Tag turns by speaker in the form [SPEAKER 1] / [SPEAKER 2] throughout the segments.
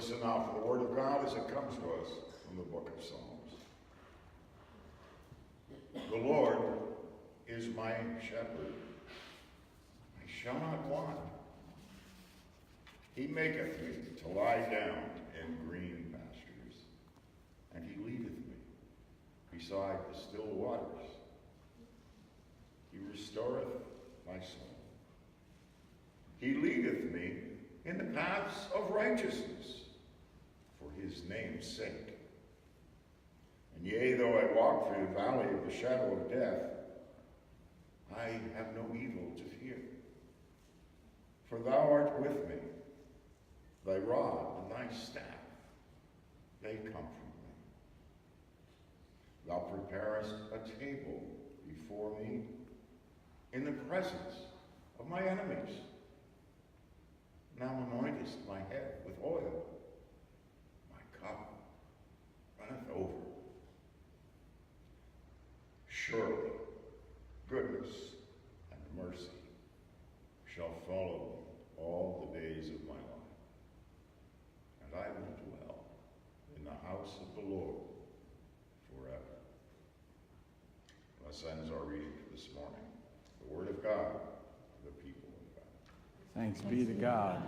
[SPEAKER 1] Listen now for the word of God as it comes to us from the book of Psalms. The Lord is my shepherd. I shall not want. He maketh me to lie down in green pastures, and he leadeth me beside the still waters. He restoreth my soul. He leadeth me in the paths of righteousness for his name's sake. And yea, though I walk through the valley of the shadow of death, I have no evil to fear. For thou art with me. Thy rod and thy staff, they comfort me. Thou preparest a table before me in the presence of my enemies. Thou anointest my head with oil. My cup runneth over. Surely goodness and mercy shall follow me all the days of my life. And I will dwell in the house of the Lord forever. Thus ends our reading for this morning. The word of God for the people of God.
[SPEAKER 2] Thanks be to God.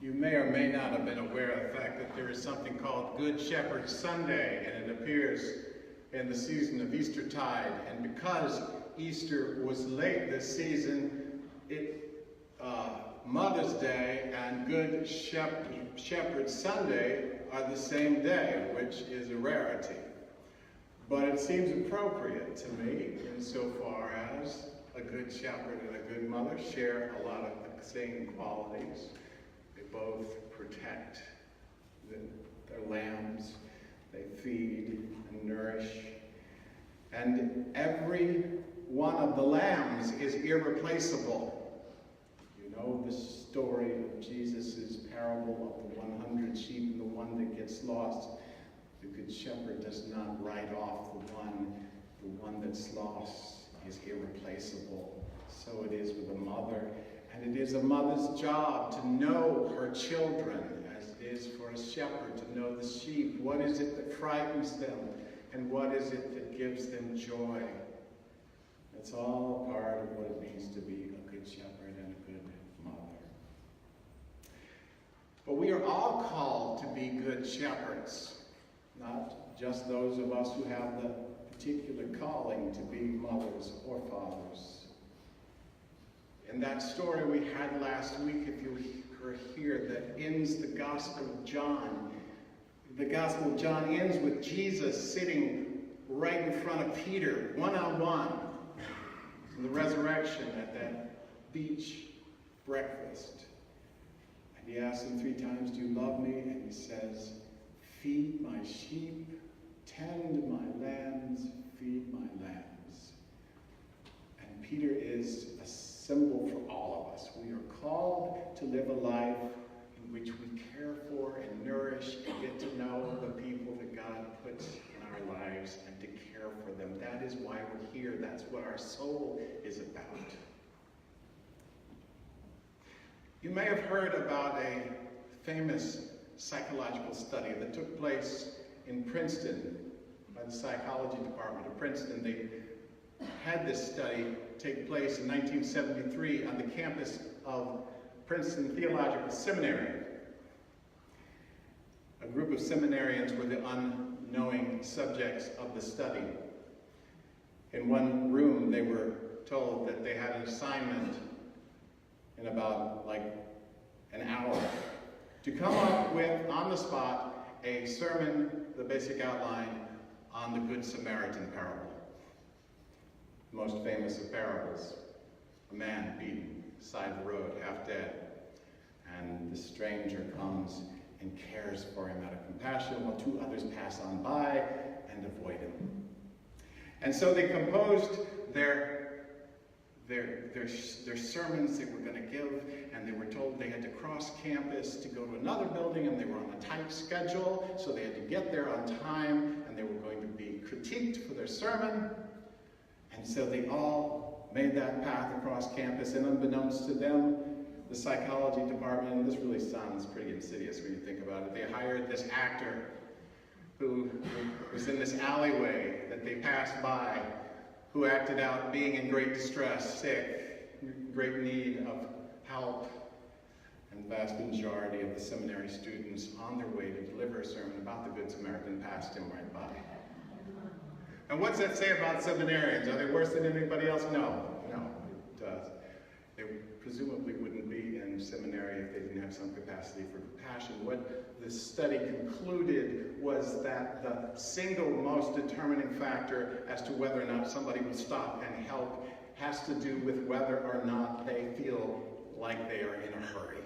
[SPEAKER 3] You may or may not have been aware of the fact that there is something called Good Shepherd Sunday, and it appears in the season of Eastertide. And because Easter was late this season, Mother's Day and Good Shepherd Sunday are the same day, which is a rarity. But it seems appropriate to me insofar as a good shepherd and a good mother share a lot of the same qualities. They both protect their lambs, they feed and nourish, and every one of the lambs is irreplaceable. You know the story of Jesus' parable of the 100 sheep and the one that gets lost. The good shepherd does not write off the one that's lost is irreplaceable. So it is with a mother. And it is a mother's job to know her children, as it is for a shepherd to know the sheep. What is it that frightens them, and what is it that gives them joy? It's all part of what it means to be a good shepherd and a good mother. But we are all called to be good shepherds, not just those of us who have the particular calling to be mothers or fathers. In that story we had last week, if you were here, that ends the Gospel of John. The Gospel of John ends with Jesus sitting right in front of Peter, one-on-one, in the resurrection at that beach breakfast. And he asks him 3 times, "Do you love me?" And he says, "Feed my sheep, tend my lambs, feed my lambs." And Peter is a symbol for all of us. We are called to live a life in which we care for and nourish and get to know the people that God puts in our lives and to care for them. That is why we're here. That's what our soul is about. You may have heard about a famous psychological study that took place in Princeton by the psychology department of Princeton. They had this study take place in 1973 on the campus of Princeton Theological Seminary. A group seminarians were the unknowing subjects of the study. In one room, they were told that they had an assignment in about an hour to come up with, on the spot, a sermon, the basic outline, on the Good Samaritan parable. The most famous of parables. A man beaten beside the road, half dead, and the stranger comes and cares for him out of compassion, while two others pass on by and avoid him. And so they composed their sermons they were going to give, and they were told they had to cross campus to go to another building, and they were on a tight schedule, so they had to get there on time, and they were going to be critiqued for their sermon. And so they all made that path across campus, and unbeknownst to them, the psychology department, and this really sounds pretty insidious when you think about it, they hired this actor who was in this alleyway that they passed by, who acted out being in great distress, sick, great need of help. And the vast majority of the seminary students on their way to deliver a sermon about the Good Samaritan passed him right by. And what's that say about seminarians? Are they worse than anybody else? No, it does. They presumably wouldn't be in seminary if they didn't have some capacity for compassion. What the study concluded was that the single most determining factor as to whether or not somebody will stop and help has to do with whether or not they feel like they are in a hurry,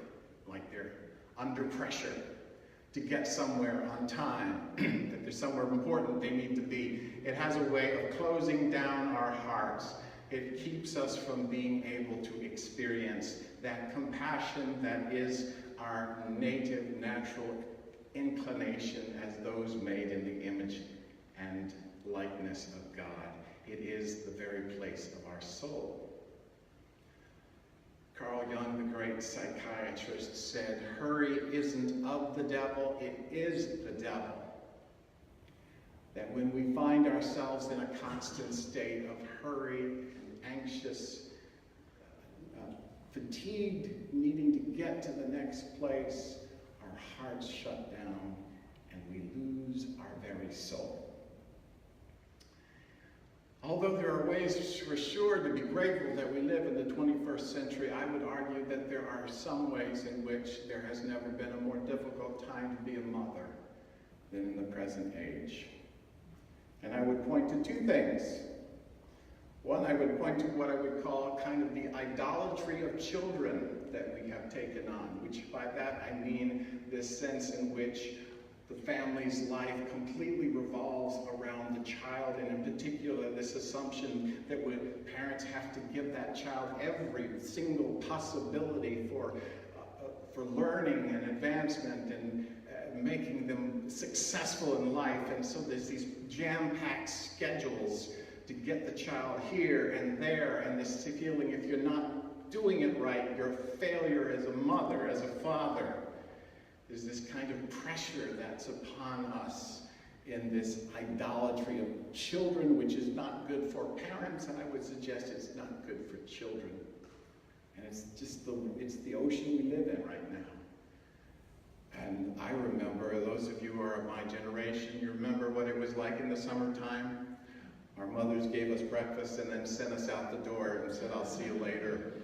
[SPEAKER 3] like they're under pressure to get somewhere on time, that there's somewhere important they need to be. It has a way of closing down our hearts. It keeps us from being able to experience that compassion that is our native, natural inclination as those made in the image and likeness of God. It is the very place of our soul. Carl Jung, the great psychiatrist, said, "Hurry isn't of the devil, it is the devil." That when we find ourselves in a constant state of hurry and anxious, fatigued, needing to get to the next place, our hearts shut down and we lose our very soul. Although there are ways for sure to be grateful that we live in the 21st century, I would argue that there are some ways in which there has never been a more difficult time to be a mother than in the present age. And I would point to two things. One, I would point to what I would call kind of the idolatry of children that we have taken on, which by that I mean this sense in which the family's life completely revolves around the child, and in particular this assumption that parents have to give that child every single possibility for learning and advancement and making them successful in life. And so there's these jam-packed schedules to get the child here and there, and this feeling if you're not doing it right, you're a failure as a mother, as a father. There's this kind of pressure that's upon us in this idolatry of children, which is not good for parents, and I would suggest it's not good for children. And it's the ocean we live in right now. And I remember, those of you who are of my generation, you remember what it was like in the summertime. Our mothers gave us breakfast and then sent us out the door and said, "I'll see you later."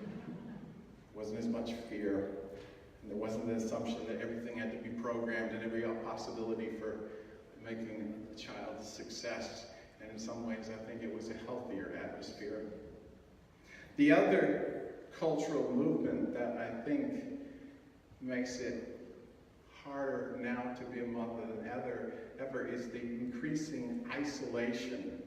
[SPEAKER 3] Wasn't as much fear. And there wasn't the assumption that everything had to be programmed and every possibility for making the child a success. And in some ways, I think it was a healthier atmosphere. The other cultural movement that I think makes it harder now to be a mother than ever is the increasing isolation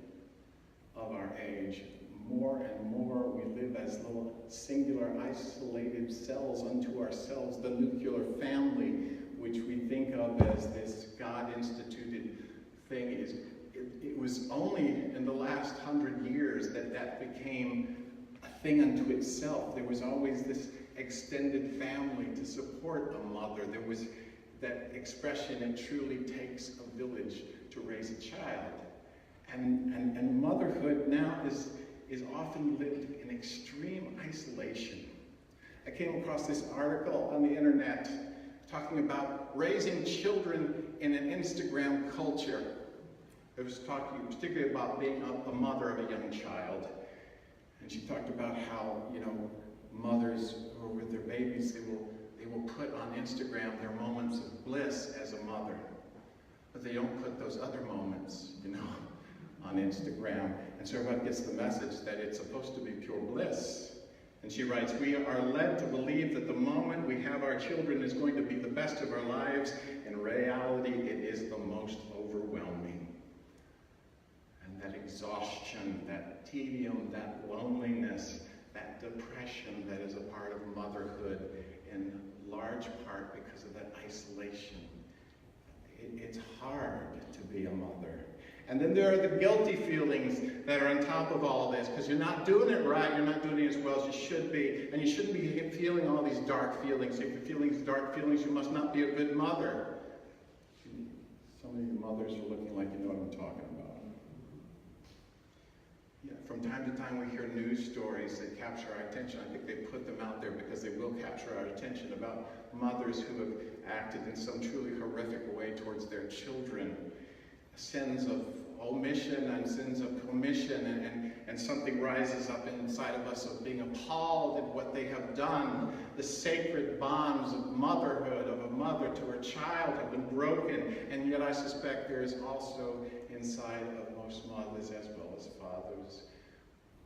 [SPEAKER 3] of our age. More and more we live as little singular isolated cells unto ourselves. The nuclear family, which we think of as this God-instituted thing, it was only in the last 100 years that became a thing unto itself. There was always this extended family to support a mother. There was that expression, "It truly takes a village to raise a child." And motherhood now is often lived in extreme isolation. I came across this article on the internet talking about raising children in an Instagram culture. It was talking particularly about being a mother of a young child. And she talked about how, mothers who are with their babies, they will put on Instagram their moments of bliss as a mother. But they don't put those other moments, on Instagram. And so everyone gets the message that it's supposed to be pure bliss. And she writes, "We are led to believe that the moment we have our children is going to be the best of our lives. In reality, it is the most overwhelming. And that exhaustion, that tedium, that loneliness, that depression that is a part of motherhood, in large part because of that isolation. It's hard to be a mother. And then there are the guilty feelings that are on top of all this, because you're not doing it right, you're not doing it as well as you should be, and you shouldn't be feeling all these dark feelings. If you're feeling these dark feelings, you must not be a good mother." Some of you mothers are looking like you know what I'm talking about. Yeah, from time to time we hear news stories that capture our attention. I think they put them out there because they will capture our attention, about mothers who have acted in some truly horrific way towards their children. Sins of omission and sins of commission, and something rises up inside of us of being appalled at what they have done. The sacred bonds of motherhood, of a mother to her child, have been broken, and yet I suspect there is also inside of most mothers as well as fathers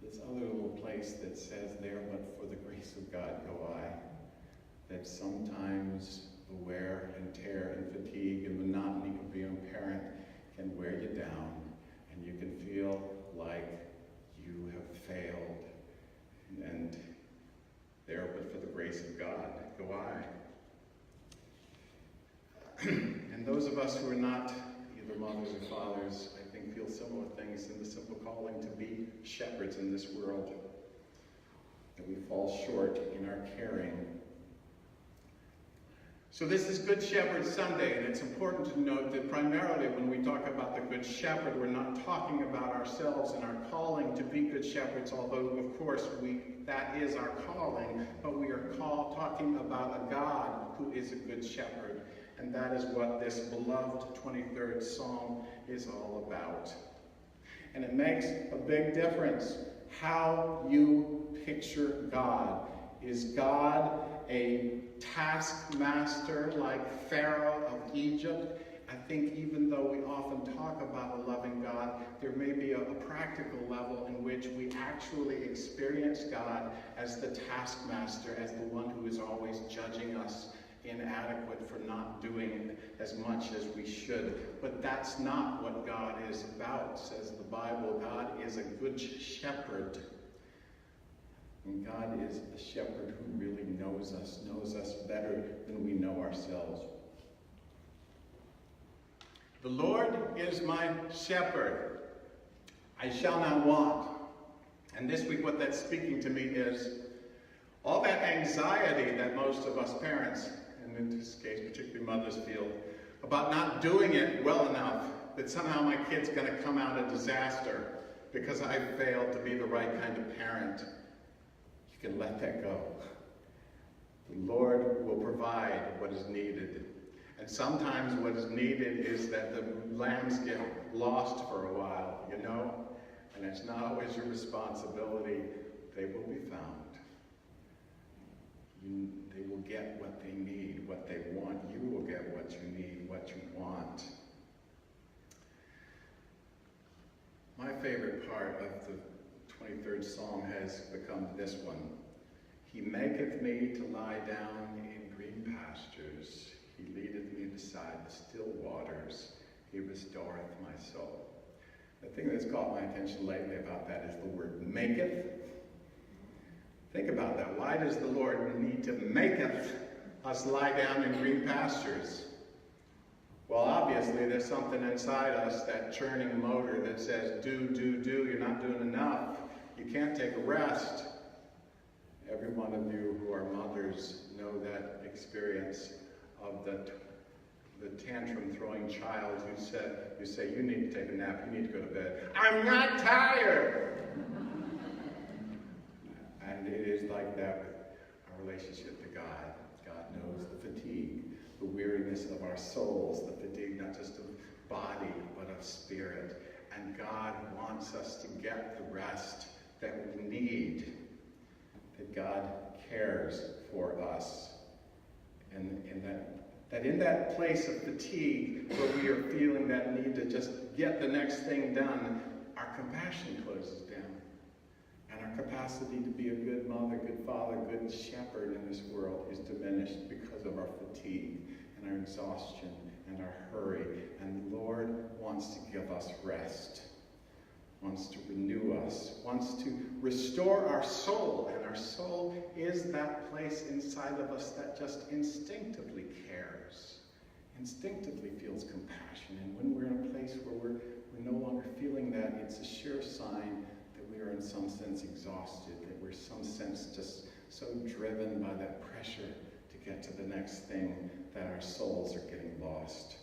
[SPEAKER 3] this other little place that says, "There but for the grace of God go I," that sometimes the wear and tear and fatigue and monotony of being a parent can wear you down, and you can feel like you have failed. And there, but for the grace of God, go I. And those of us who are not either mothers or fathers, I think, feel similar things in the simple calling to be shepherds in this world, that we fall short in our caring. So this is Good Shepherd Sunday, and it's important to note that primarily when we talk about the Good Shepherd, we're not talking about ourselves and our calling to be good shepherds, although of course that is our calling, but we are talking about a God who is a good shepherd, and that is what this beloved 23rd Psalm is all about. And it makes a big difference how you picture God. Is God a taskmaster like Pharaoh of Egypt? I think even though we often talk about a loving God, there may be a practical level in which we actually experience God as the taskmaster, as the one who is always judging us inadequate for not doing as much as we should. But that's not what God is about, says the Bible. God is a good shepherd. And God is a shepherd who really knows us better than we know ourselves. The Lord is my shepherd. I shall not want. And this week what that's speaking to me is all that anxiety that most of us parents, and in this case particularly mothers, feel about not doing it well enough, that somehow my kid's going to come out a disaster because I failed to be the right kind of parent. You can let that go. The Lord will provide what is needed. And sometimes what is needed is that the lambs get lost for a while, and it's not always your responsibility. They will be found. They will get what they need, what they want. You will get what you need, what you want. My favorite part of the 23rd Psalm has become this one. He maketh me to lie down in green pastures. He leadeth me beside the still waters. He restoreth my soul. The thing that's caught my attention lately about that is the word maketh. Think about that. Why does the Lord need to maketh us lie down in green pastures? Well, obviously, there's something inside us, that churning motor that says, do. You're not doing enough. You can't take a rest. Every one of you who are mothers know that experience of the tantrum-throwing child who said, you say, you need to take a nap, you need to go to bed. I'm not tired! And it is like that with our relationship to God. God knows the fatigue the weariness of our souls, the fatigue not just of body, but of spirit. And God wants us to get the rest that we need, that God cares for us. And that in that place of fatigue, where we are feeling that need to just get the next thing done, our compassion closes down. And our capacity to be a good mother, good father, good shepherd in this world is diminished because of our fatigue and our exhaustion and our hurry. And the Lord wants to give us rest, wants to renew us, wants to restore our soul. And our soul is that place inside of us that just instinctively cares, instinctively feels compassion. And when we're in a place where we're no longer feeling that, it's a sure sign that we are in some sense exhausted, that we're in some sense just so driven by that pressure to get to the next thing that our souls are getting lost.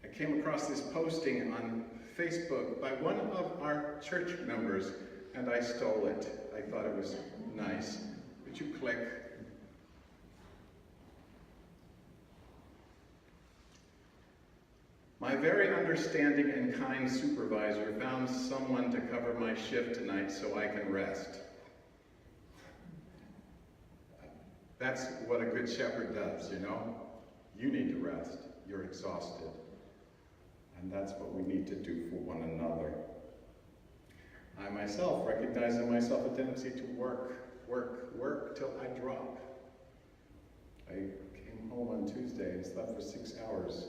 [SPEAKER 3] I came across this posting on Facebook by one of our church members, and I stole it. I thought it was nice. Would you click? My very understanding and kind supervisor found someone to cover my shift tonight so I can rest. That's what a good shepherd does, you know? You need to rest. You're exhausted. And that's what we need to do for one another. I myself recognize in myself a tendency to work till I drop. I came home on Tuesday and slept for 6 hours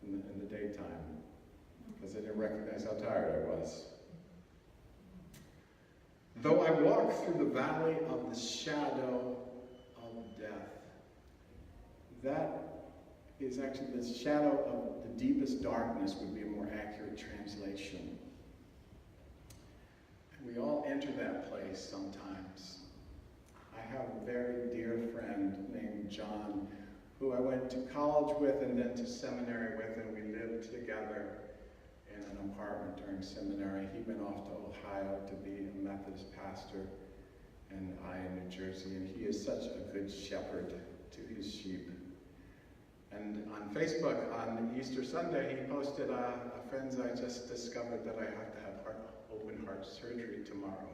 [SPEAKER 3] in the daytime because I didn't recognize how tired I was. Though I walk through the valley of the shadow of death, that is actually the shadow of the deepest darkness would be a more accurate translation. And we all enter that place sometimes. I have a very dear friend named John who I went to college with and then to seminary with, and we lived together in an apartment during seminary. He went off to Ohio to be a Methodist pastor, and I in New Jersey, and he is such a good shepherd to his sheep. And on Facebook, on Easter Sunday, he posted, friends, I just discovered that I have to have open heart surgery tomorrow.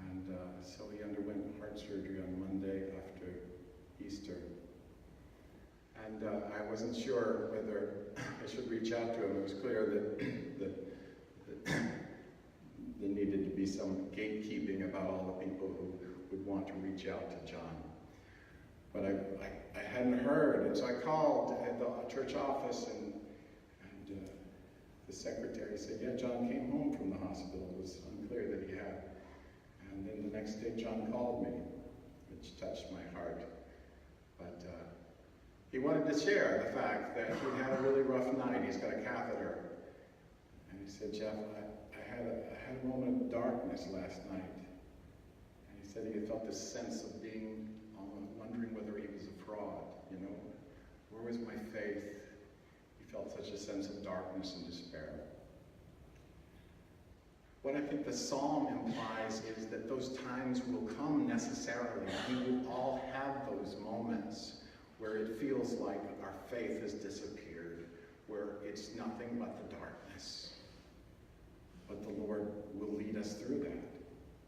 [SPEAKER 3] And so he underwent heart surgery on Monday after Easter. And I wasn't sure whether I should reach out to him. It was clear that there needed to be some gatekeeping about all the people who would want to reach out to John. But I hadn't heard, and so I called at the church office, and the secretary said, yeah, John came home from the hospital. It was unclear that he had. And then the next day, John called me, which touched my heart. But he wanted to share the fact that he had a really rough night. He's got a catheter. And he said, Jeff, I had a moment of darkness last night. And he said he had felt this sense of being wondering whether he was a fraud, you know. Where was my faith? He felt such a sense of darkness and despair. What I think the psalm implies is that those times will come necessarily. We will all have those moments where it feels like our faith has disappeared, where it's nothing but the darkness. But the Lord will lead us through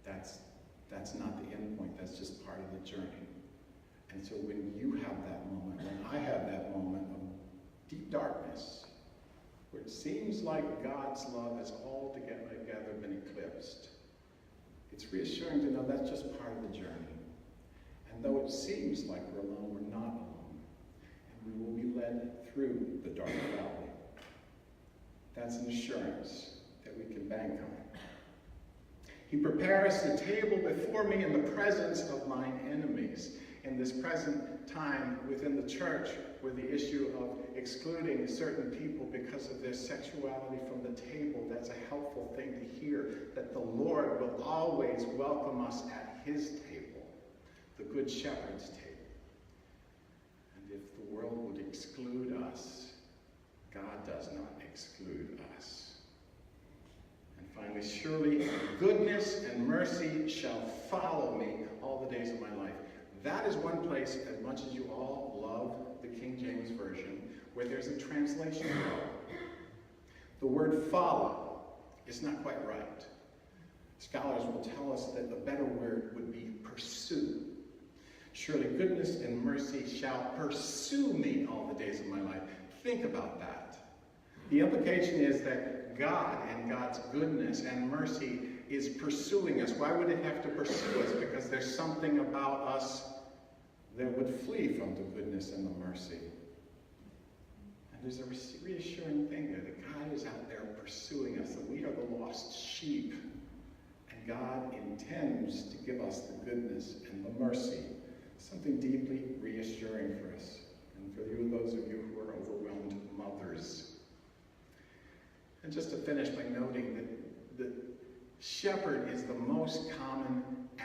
[SPEAKER 3] that. That's not the end point, that's just part of the journey. And so when you have that moment, when I have that moment of deep darkness, where it seems like God's love has altogether been eclipsed, it's reassuring to know that's just part of the journey. And though it seems like we're alone, we're not alone. And we will be led through the dark valley. That's an assurance that we can bank on. He prepares the table before me in the presence of mine enemies. In this present time within the church, with the issue of excluding certain people because of their sexuality from the table, that's a helpful thing to hear, that the Lord will always welcome us at his table, the Good Shepherd's table. And if the world would exclude us, God does not exclude us. And finally, surely goodness and mercy shall follow me all the days of my life. that is one place, as much as you all love the King James Version, where there's a translation error. The word follow is not quite right. Scholars will tell us that the better word would be pursue. Surely goodness and mercy shall pursue me all the days of my life. Think about that. The implication is that God and God's goodness and mercy is pursuing us. Why would it have to pursue us? Because there's something about us that would flee from the goodness and the mercy. And there's a reassuring thing there, that God is out there pursuing us, that we are the lost sheep. And God intends to give us the goodness and the mercy. Something deeply reassuring for us. And for you, those of you who are overwhelmed mothers. And just to finish by noting that the shepherd is the most common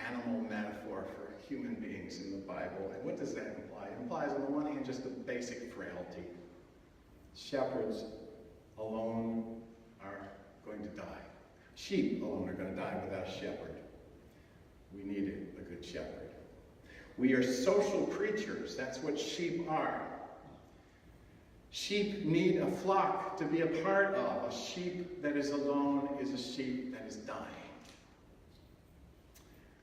[SPEAKER 3] animal metaphor for human beings in the Bible. And what does that imply? It implies, on the one hand, just a basic frailty. Shepherds alone are going to die. Sheep alone are going to die without a shepherd. We needed a good shepherd. We are social creatures. That's what sheep are. Sheep need a flock to be a part of. A sheep that is alone is a sheep that is dying.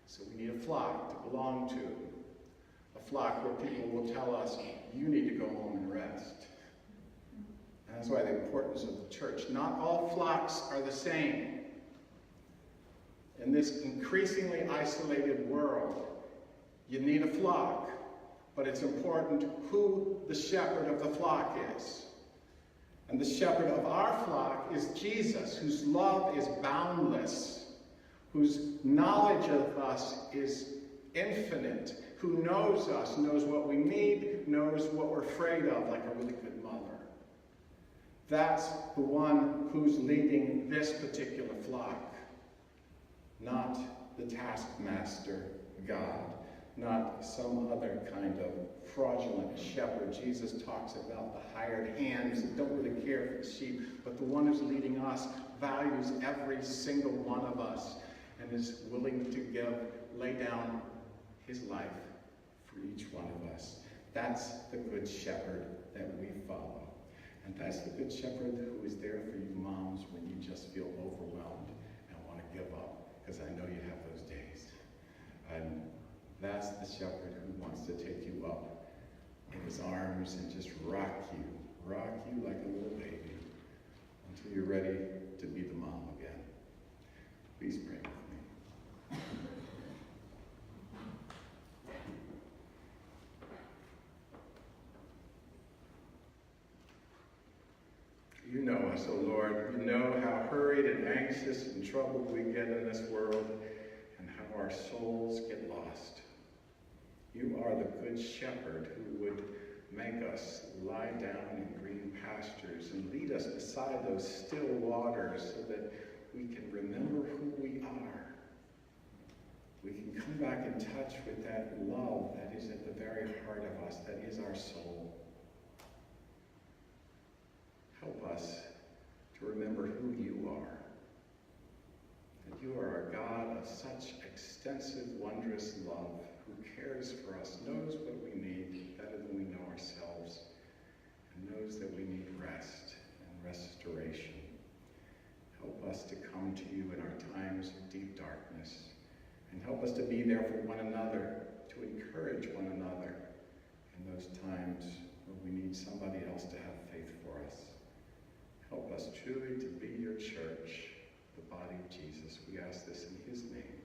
[SPEAKER 3] So we need a flock to belong to. A flock where people will tell us, you need to go home and rest. And that's why the importance of the church. Not all flocks are the same. In this increasingly isolated world, you need a flock, but it's important who the shepherd of the flock is. And the shepherd of our flock is Jesus, whose love is boundless, whose knowledge of us is infinite, who knows us, knows what we need, knows what we're afraid of, like a really good mother. That's the one who's leading this particular flock, not the taskmaster God. Not some other kind of fraudulent shepherd. Jesus talks about the hired hands that don't really care for the sheep, but the one who's leading us values every single one of us and is willing to lay down his life for each one of us. That's the good shepherd that we follow. And that's the good shepherd who is there for you moms when you just feel overwhelmed and want to give up, because I know you have those days. And that's the shepherd who wants to take you up in his arms and just rock you like a little baby until you're ready to be the mom again. Please pray with me. You know us, O Lord. You know how hurried and anxious and troubled we get in this world and how our souls get lost. You are the good shepherd who would make us lie down in green pastures and lead us beside those still waters so that we can remember who we are. We can come back in touch with that love that is at the very heart of us, that is our soul. Help us to remember who you are. That you are a God of such extensive, wondrous love, who cares for us, knows what we need better than we know ourselves, and knows that we need rest and restoration. Help us to come to you in our times of deep darkness, and help us to be there for one another, to encourage one another in those times when we need somebody else to have faith for us. Help us truly to be your church, the body of Jesus. We ask this in his name.